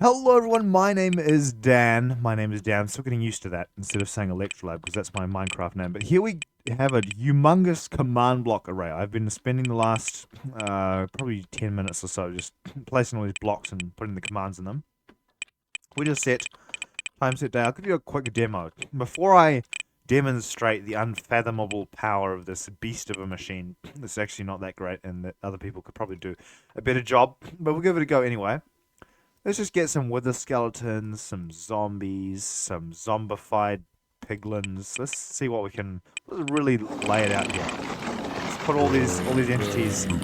Hello everyone, my name is Dan. I'm still getting used to that instead of saying Electrolab because that's my Minecraft name. But here we have a humongous command block array. I've been spending the last probably 10 minutes or so just placing all these blocks and putting the commands in them. We just set time set day. I'll give you a quick demo. Before I demonstrate the unfathomable power of this beast of a machine, it's actually not that great and that other people could probably do a better job, but we'll give it a go anyway. Let's just get some wither skeletons, some zombies, some zombified piglins. Let's see what we can really lay it out here. Let's put all these entities in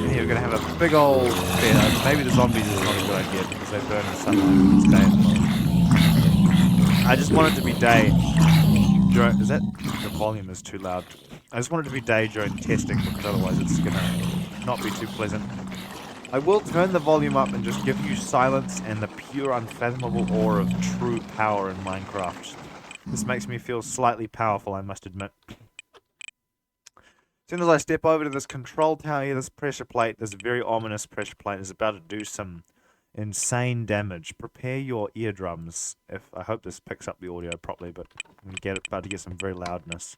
here. We're gonna have a big old bed. Maybe the zombies is not a good idea because they burn in sunlight. It's day at the moment. I just want it to be day. Is that the volume is too loud? I just want it to be day during testing because otherwise it's gonna not be too pleasant. I will turn the volume up and just give you silence and the pure unfathomable awe of true power in Minecraft. This makes me feel slightly powerful, I must admit. As soon as I step over to this control tower here, this pressure plate, this very ominous pressure plate, is about to do some insane damage. Prepare your eardrums. I hope this picks up the audio properly, but I'm about to get some very loudness.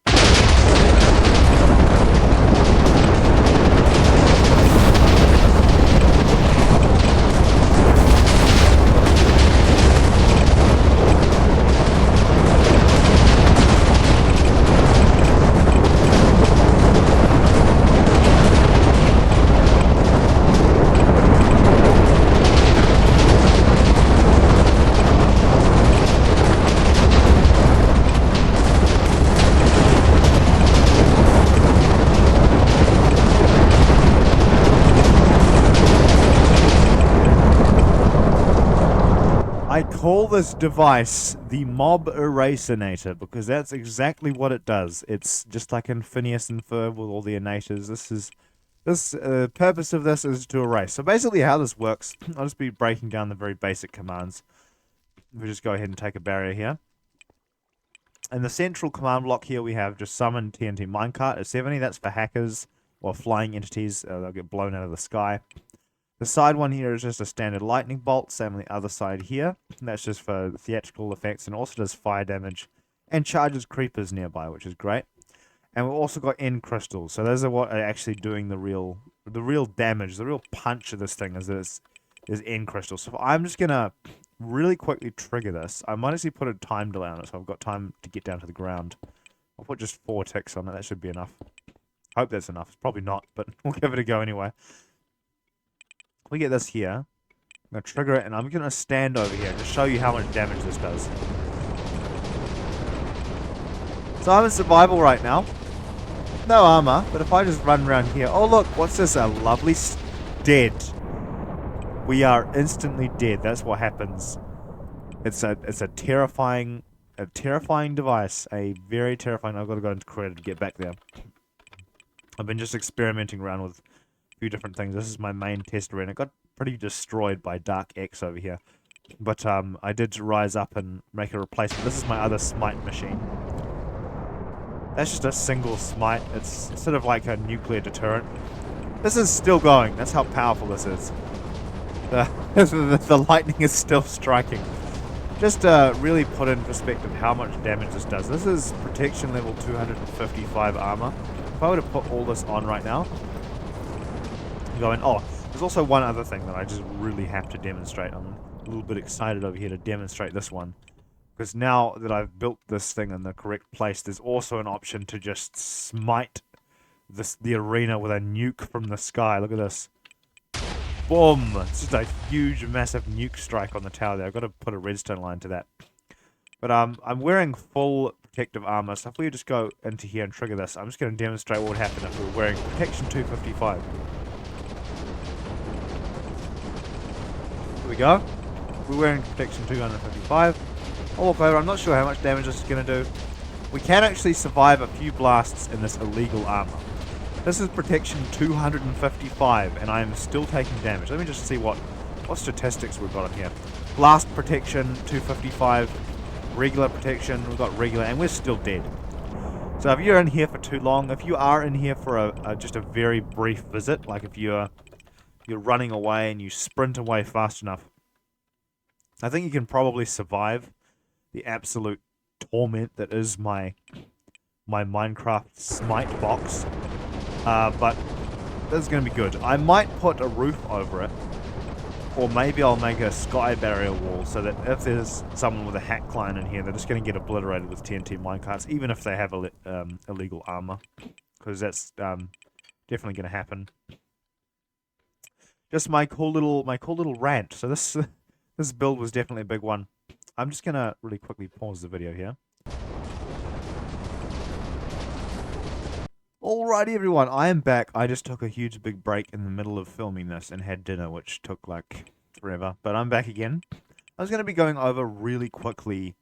I call this device the Mob Erasinator because that's exactly what it does. It's just like in Phineas and Ferb with all the innators. Purpose of this is to erase. So basically how this works, I'll just be breaking down the very basic commands. We'll just go ahead and take a barrier here. In the central command block here we have just summon TNT minecart at 70. That's for hackers or flying entities. They'll get blown out of the sky. The side one here is just a standard lightning bolt, same on the other side here. And that's just for theatrical effects and also does fire damage and charges creepers nearby, which is great. And we've also got end crystals. So those are what are actually doing the real damage, the real punch of this thing is end crystals. So I'm just gonna really quickly trigger this. I might actually put a time delay on it so I've got time to get down to the ground. I'll put just 4 ticks on it, that should be enough. Hope that's enough. It's probably not, but we'll give it a go anyway. We get this here. I'm going to trigger it, and I'm going to stand over here to show you how much damage this does. So I'm in survival right now. No armor, but if I just run around here... Oh look, what's this? A lovely... Dead. We are instantly dead. That's what happens. It's a terrifying device. A very terrifying... I've got to go into creative to get back there. I've been just experimenting around with few different things. This is my main test arena. It got pretty destroyed by Dark X over here. But I did rise up and make a replacement. This is my other Smite machine. That's just a single Smite. It's sort of like a nuclear deterrent. This is still going. That's how powerful this is. The lightning is still striking. Just to really put in perspective how much damage this does. This is protection level 255 armor. If I were to put all this on right now, going, oh, there's also one other thing that I just really have to demonstrate. I'm a little bit excited over here to demonstrate this one. Because now that I've built this thing in the correct place, there's also an option to just smite the arena with a nuke from the sky. Look at this. Boom! It's just a huge, massive nuke strike on the tower there. I've got to put a redstone line to that. But I'm wearing full protective armor, so if we just go into here and trigger this, I'm just going to demonstrate what would happen if we were wearing protection 255. Here we go. We're wearing protection 255. I'll walk over. I'm not sure how much damage this is going to do. We can actually survive a few blasts in this illegal armor. This is protection 255, and I am still taking damage. Let me just see what statistics we've got on here. Blast protection 255, regular protection, we've got regular, and we're still dead. So if you're in here for too long, if you are in here for just a very brief visit, like if you're running away and you sprint away fast enough, I think you can probably survive the absolute torment that is my Minecraft Smite box. But this is going to be good. I might put a roof over it, or maybe I'll make a sky barrier wall so that if there's someone with a hack client in here, they're just going to get obliterated with TNT minecarts, even if they have illegal armor, because that's definitely going to happen. Just my cool little rant. So this this build was definitely a big one. I'm just going to really quickly pause the video here. Alrighty everyone, I am back. I just took a huge big break in the middle of filming this and had dinner, which took like forever, but I'm back again. I was going to be going over really quickly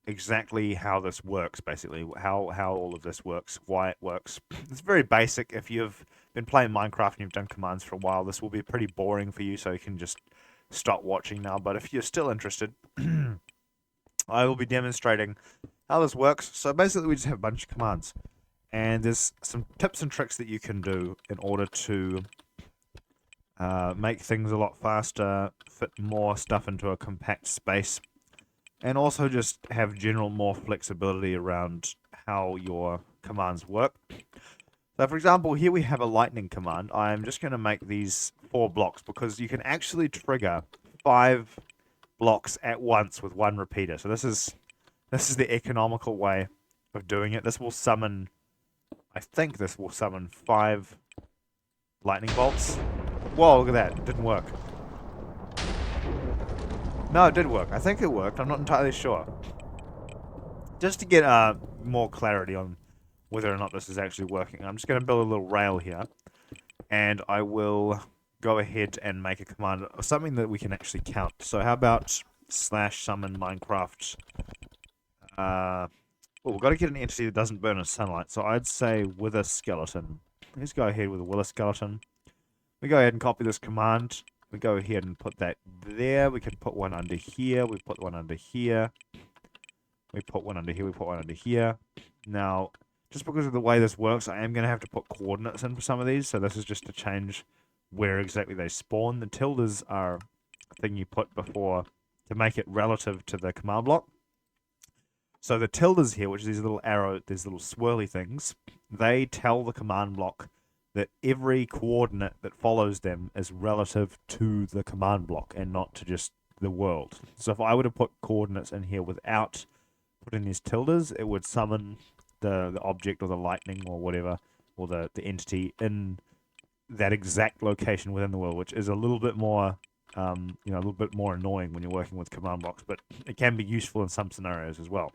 exactly how this works, basically, how all of this works, why it works. It's very basic. If you've been playing Minecraft and you've done commands for a while, this will be pretty boring for you, so you can just stop watching now. But if you're still interested, I will be demonstrating how this works. So basically we just have a bunch of commands. And there's some tips and tricks that you can do in order to make things a lot faster, fit more stuff into a compact space, and also just have general more flexibility around how your commands work. So for example, here we have a lightning command. I'm just going to make these 4 blocks because you can actually trigger 5 blocks at once with 1 repeater. So this is the economical way of doing it. This will summon... I think this will summon 5 lightning bolts. Whoa, look at that. It didn't work. No, it did work. I think it worked. I'm not entirely sure. Just to get more clarity on whether or not this is actually working, I'm just going to build a little rail here. And I will go ahead and make a command, something that we can actually count. So how about /summon Minecraft... Well, we've got to get an entity that doesn't burn in sunlight, so I'd say wither skeleton. Let's go ahead with a wither skeleton. We go ahead and copy this command. We go ahead and put that there. We can put one under here. We put one under here. We put one under here. We put one under here. Now, just because of the way this works, I am going to have to put coordinates in for some of these, so this is just to change where exactly they spawn. The tildes are a thing you put before to make it relative to the command block. So the tildes here, which are these little these little swirly things, they tell the command block that every coordinate that follows them is relative to the command block and not to just the world. So if I were to put coordinates in here without putting these tildes, it would summon the object or the lightning or whatever, or the entity in that exact location within the world, which is a little bit more, a little bit more annoying when you're working with command blocks, but it can be useful in some scenarios as well.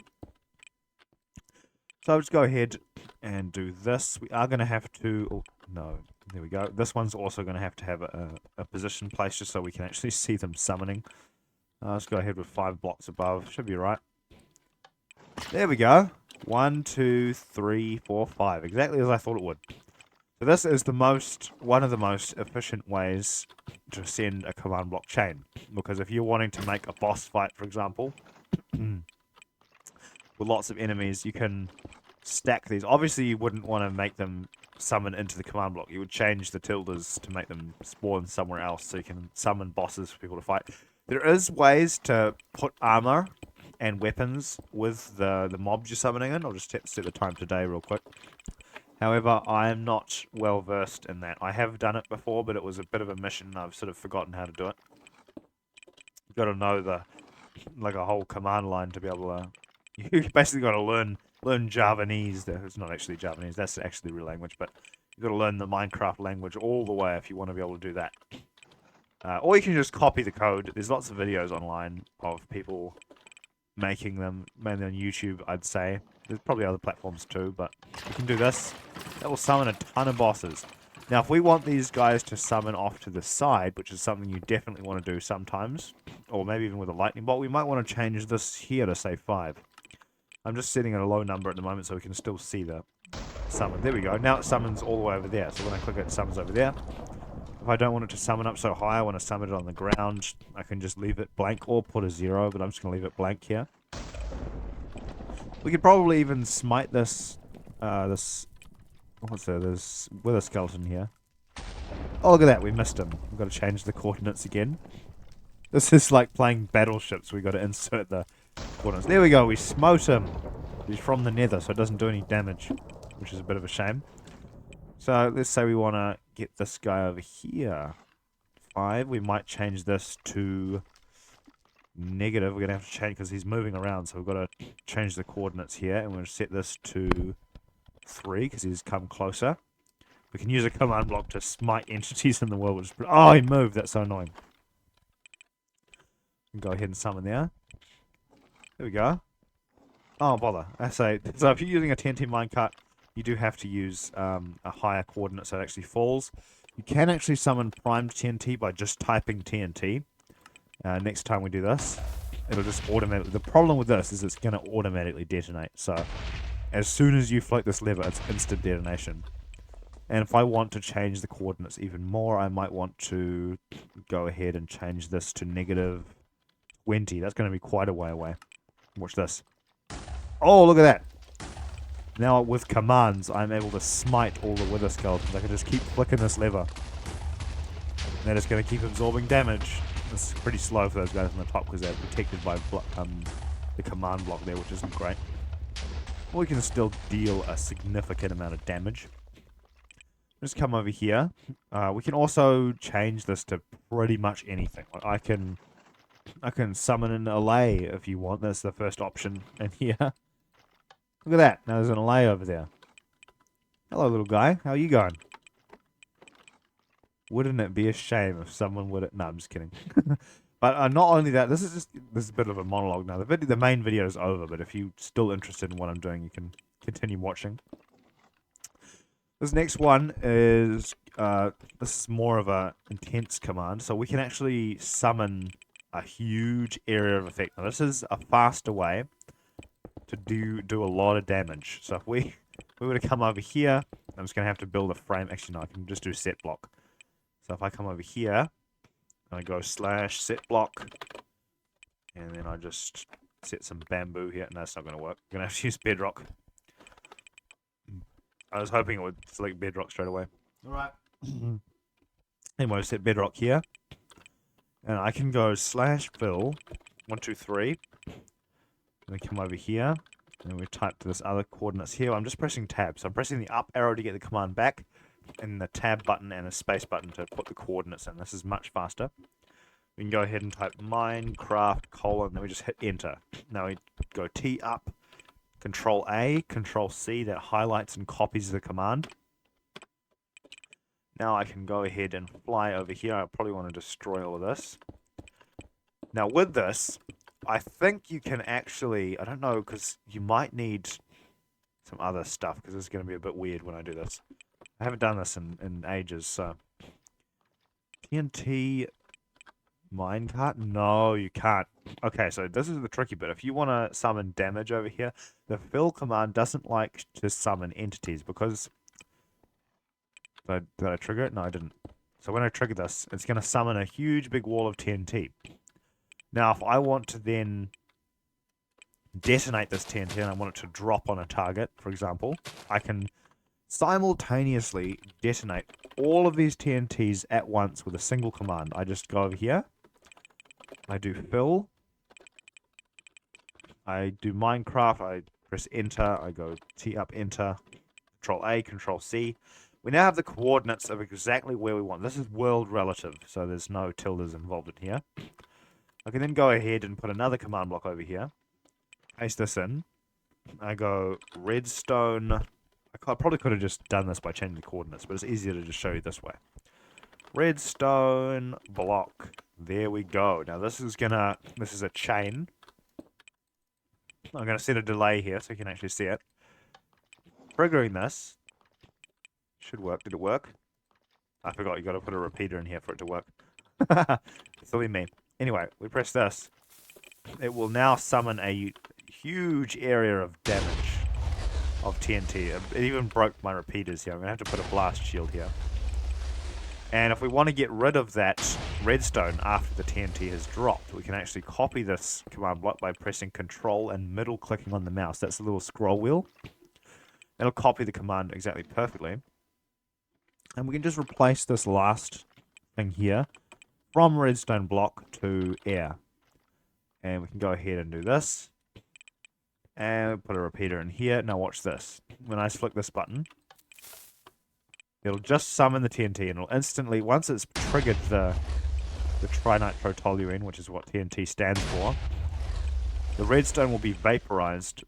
So I'll just go ahead and do this. We are going to have to... Oh, no, there we go. This one's also going to have a position place just so we can actually see them summoning. Let's go ahead with 5 blocks above. Should be right. There we go. 1, 2, 3, 4, 5. Exactly as I thought it would. So this is one of the most efficient ways to send a command block chain. Because if you're wanting to make a boss fight, for example... with lots of enemies, you can stack these. Obviously, you wouldn't want to make them summon into the command block. You would change the tildes to make them spawn somewhere else so you can summon bosses for people to fight. There is ways to put armor and weapons with the mobs you're summoning in. I'll just set the time today real quick. However, I am not well versed in that. I have done it before, but it was a bit of a mission and I've sort of forgotten how to do it. You've got to know like a whole command line to be able to... You basically got to learn Javanese. It's not actually Javanese, that's actually the real language, but you've got to learn the Minecraft language all the way if you want to be able to do that. Or you can just copy the code. There's lots of videos online of people making them, mainly on YouTube, I'd say. There's probably other platforms too, but you can do this. That will summon a ton of bosses. Now, if we want these guys to summon off to the side, which is something you definitely want to do sometimes, or maybe even with a lightning bolt, we might want to change this here to say 5. I'm just setting at a low number at the moment so we can still see the summon. There we go. Now it summons all the way over there. So when I click it, it summons over there. If I don't want it to summon up so high, I want to summon it on the ground, I can just leave it blank or put a 0, but I'm just going to leave it blank here. We could probably even smite this, what's there, there's wither skeleton here. Oh, look at that, we missed him. We've got to change the coordinates again. This is like playing battleships. We got to insert the coordinates. There we go. We smote him. He's from the nether, so it doesn't do any damage, which is a bit of a shame. So let's say we want to get this guy over here. 5. We might change this to negative. We're going to have to change because he's moving around, so we've got to change the coordinates here, and we're going to set this to 3 because he's come closer. We can use a command block to smite entities in the world. Which is oh, he moved. That's so annoying. Go ahead and summon there. There we go. Oh, bother. I say, so if you're using a TNT minecart, you do have to use a higher coordinate so it actually falls. You can actually summon primed TNT by just typing TNT. Next time we do this, it'll just automatically... The problem with this is it's going to automatically detonate. So as soon as you float this lever, it's instant detonation. And if I want to change the coordinates even more, I might want to go ahead and change this to negative 20. That's going to be quite a way away. Watch this. Oh, look at that. Now with commands, I'm able to smite all the wither skeletons. I can just keep flicking this lever. And they're just going to keep absorbing damage. It's pretty slow for those guys on the top because they're protected by the command block there, which isn't great. We can still deal a significant amount of damage. Just come over here. We can also change this to pretty much anything. I can summon an allay if you want. That's the first option in here. Look at that. Now there's an allay over there. Hello, little guy. How are you going? Wouldn't it be a shame if someone would... No, I'm just kidding. But not only that, this is a bit of a monologue now. The main video is over, but if you're still interested in what I'm doing, you can continue watching. This next one is... this is more of a intense command. So we can actually summon a huge area of effect. Now this is a faster way to do a lot of damage. So if we were to come over here, I'm just going to have to build a frame. Actually, no, I can just do set block. So if I come over here, I go / set block, and then I just set some bamboo here. No, that's not going to work. I'm going to have to use bedrock. I was hoping it would select bedrock straight away. Alright. Anyway, set bedrock here. And I can go /fill 1, 2, 3. And we come over here. And we type to this other coordinates here. I'm just pressing tab. So I'm pressing the up arrow to get the command back. And the tab button and a space button to put the coordinates in. This is much faster. We can go ahead and type Minecraft : then we just hit enter. Now we go T up, Control A, Control C, that highlights and copies the command. Now I can go ahead and fly over here. I probably want to destroy all of this. Now with this, I think you can actually, I don't know, because you might need some other stuff, because it's going to be a bit weird when I do this. I haven't done this in ages, so... TNT minecart? No, you can't. Okay, so this is the tricky bit. If you want to summon damage over here, the fill command doesn't like to summon entities, because... Did I trigger it? No, I didn't. So when I trigger this, it's going to summon a huge big wall of TNT. Now, if I want to then detonate this TNT and I want it to drop on a target, for example, I can simultaneously detonate all of these TNTs at once with a single command. I just go over here, I do fill, I do Minecraft, I press enter, I go T up, enter, Control A, Control C. We now have the coordinates of exactly where we want. This is world relative, so there's no tildes involved in here. I can then go ahead and put another command block over here, paste this in, I go redstone. I probably could have just done this by changing the coordinates, but it's easier to just show you this way. Redstone block. There we go. Now this is a chain. I'm gonna set a delay here so you can actually see it. Triggering this should work. Did it work? I forgot you gotta put a repeater in here for it to work. Silly me. Anyway, we press this. It will now summon a huge area of damage of TNT. It even broke my repeaters here. I'm going to have to put a blast shield here. And if we want to get rid of that redstone after the TNT has dropped, we can actually copy this command block by pressing Control and middle clicking on the mouse. That's the little scroll wheel. It'll copy the command exactly perfectly. And we can just replace this last thing here from redstone block to air. And we can go ahead and do this. And put a repeater in here. Now watch this. When I flick this button, it'll just summon the TNT, and it'll instantly, once it's triggered the trinitrotoluene, which is what TNT stands for, the redstone will be vaporized.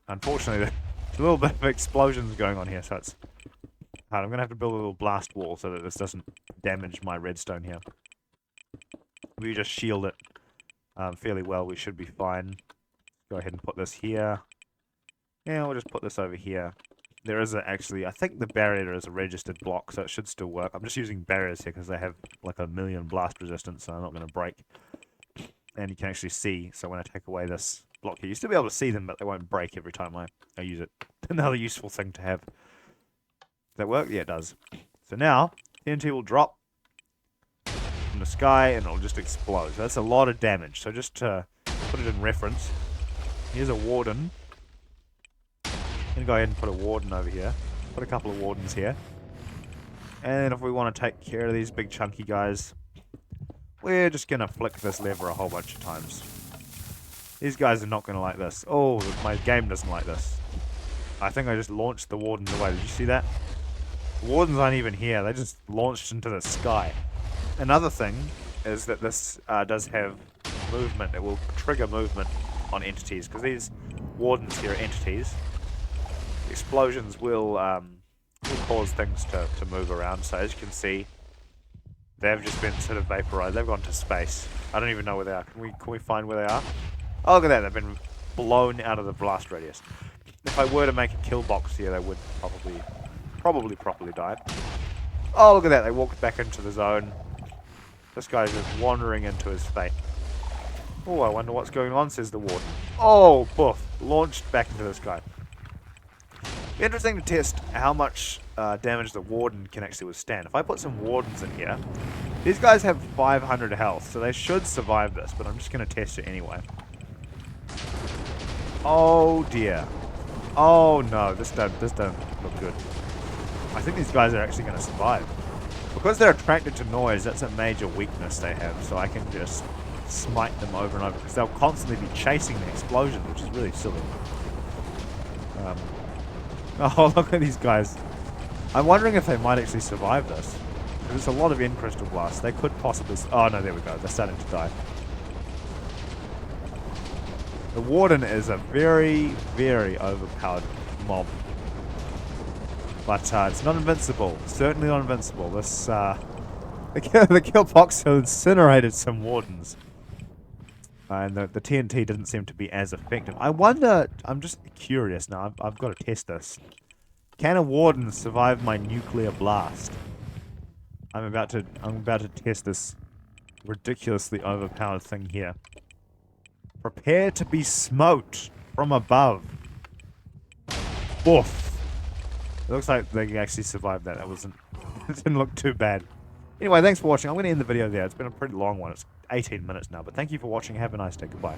Unfortunately, there's a little bit of explosions going on here, so it's hard. I'm going to have to build a little blast wall so that this doesn't damage my redstone here. If we just shield it fairly well, we should be fine. Go ahead and put this here. Yeah, we'll just put this over here. There is actually, I think the barrier is a registered block, so it should still work. I'm just using barriers here because they have like 1,000,000 blast resistance, so I'm not going to break. And you can actually see, so when I take away this block here, you still be able to see them, but they won't break every time I use it. Another useful thing to have. Does that work? Yeah, it does. So now, TNT will drop from the sky and it'll just explode. So that's a lot of damage. So just to put it in reference, here's a warden. I'm going to go ahead and put a warden over here. Put a couple of wardens here. And if we want to take care of these big chunky guys, we're just going to flick this lever a whole bunch of times. These guys are not going to like this. Oh, my game doesn't like this. I think I just launched the wardens away. Did you see that? The wardens aren't even here. They just launched into the sky. Another thing is that this does have movement. It will trigger movement on entities, because these wardens here are entities. Explosions will cause things to move around. So as you can see, they've just been sort of vaporized. They've gone to space. I don't even know where they are. Can we find where they are? Oh, look at that. They've been blown out of the blast radius. If I were to make a kill box here, they would probably properly die. Oh, look at that. They walked back into the zone. This guy's just wandering into his fate. Oh, I wonder what's going on, says the warden. Oh, poof. Launched back into this guy. Interesting to test how much damage the warden can actually withstand. If I put some wardens in here, these guys have 500 health, so they should survive this, but I'm just going to test it anyway. Oh dear. Oh no, this don't look good. I think these guys are actually going to survive. Because they're attracted to noise, that's a major weakness they have, so I can just smite them over and over, because they'll constantly be chasing the explosions, which is really silly. Oh, look at these guys. I'm wondering if they might actually survive this. There's a lot of end crystal blasts. They could possibly... Oh, no, there we go. They're starting to die. The warden is a very, very overpowered mob. But it's not invincible. Certainly not invincible. This, the kill box incinerated some wardens. And the TNT didn't seem to be as effective. I wonder... I'm just curious now. I've got to test this. Can a warden survive my nuclear blast? I'm about to test this ridiculously overpowered thing here. Prepare to be smoked from above. Boof. It looks like they actually survived that. That wasn't... It didn't look too bad. Anyway, thanks for watching. I'm going to end the video there. It's been a pretty long one. It's 18 minutes now. But thank you for watching. Have a nice day. Goodbye.